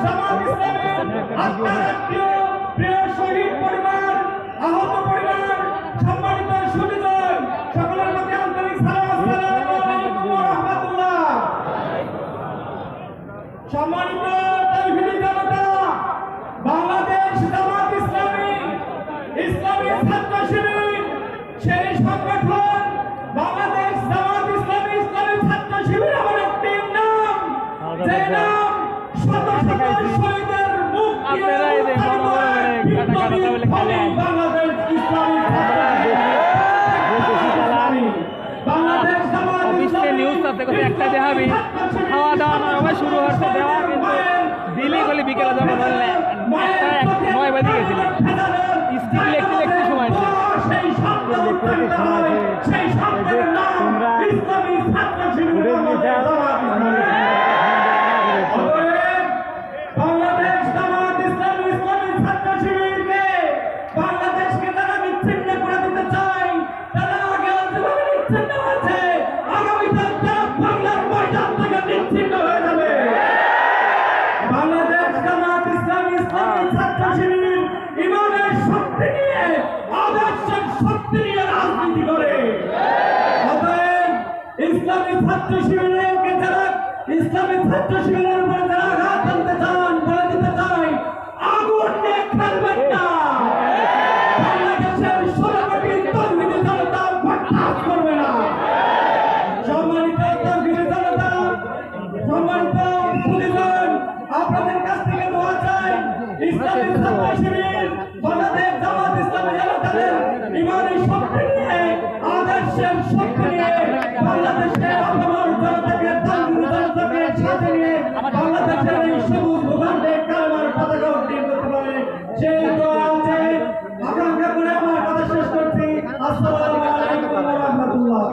জামাত ইসলামের আপনার প্রিয় শহীদ পরিবার, আহত পরিবার, সম্মানিত সুধীজন, সকলের প্রতি আন্তরিক সালাম। আসসালামু আলাইকুম ওয়া রাহমাতুল্লাহ। সম্মানিত তাওহীদি জনতা, বাংলাদেশ জামাত ইসলামী ছাত্র শিবির সেই সংগঠন বাংলাদেশ জামাত ইসলামী ছাত্র শিবির আমার একটি নাম, যে নাম শত শত শহীদের মুক্তি বাংলাদেশ একটা দেখাবি খাওয়া দাওয়া নয় শুরু হচ্ছে দেওয়া, কিন্তু দিল্লি গলি বিকেলে যখন বললে 9 বাজে গেছিল স্টিল লিখতে লিখতে সময় বাংলাদেশ জামাত ইসলামী ছাত্র শিবিরকে বাংলাদেশকে তারা বিচ্ছিন্ন করে দিতে চায়। তারা আগে যেভাবে বিচ্ছিন্ন হয়েছে, আগামীতে তারা বাংলার ময়দান থেকে বিচ্ছিন্ন হয়ে যাবে। বাংলাদেশ জামাত ইসলামী ছাত্র শিবির ইমানের শক্তি নিয়ে, আদর্শের শক্তি নিয়ে রাজনীতি করে। অতএব ইসলামী ছাত্র শিবিরকে যারা ইসলামী ছাত্র শিবিরের উপর যারা আঘাত আনতে চান, বলে দিতে চাই আগুন নিয়ে খেলবেন না। বাংলাদেশের 16 কোটি তাওহীদি জনতা বরদাস্ত করবে না। সম্মানিত তাওহীদি জনতা, সম্মানিত সুধীজন, আপনাদের কাছ থেকে দোয়া চাই। ইসলামী ছাত্র শিবির বাংলাদেশ জামাত ইসলামী তাদের ইমানি শক্তি নিয়ে, আদর্শের শক্তি নিয়ে বাংলাদেশের আপামর জনতাকে, তাওহীদি জনতাকে সাথে নিয়ে বাংলাদেশের এই সবুজ ভূখণ্ডে কালেমার পতাকা উত্তোলন করতে পারে, সেই দোয়া আছে। আকাঙ্ক্ষা করে আমার কথা শেষ করছি। আসসালামু আলাইকুম ওয়া রাহমাতুল্লাহ।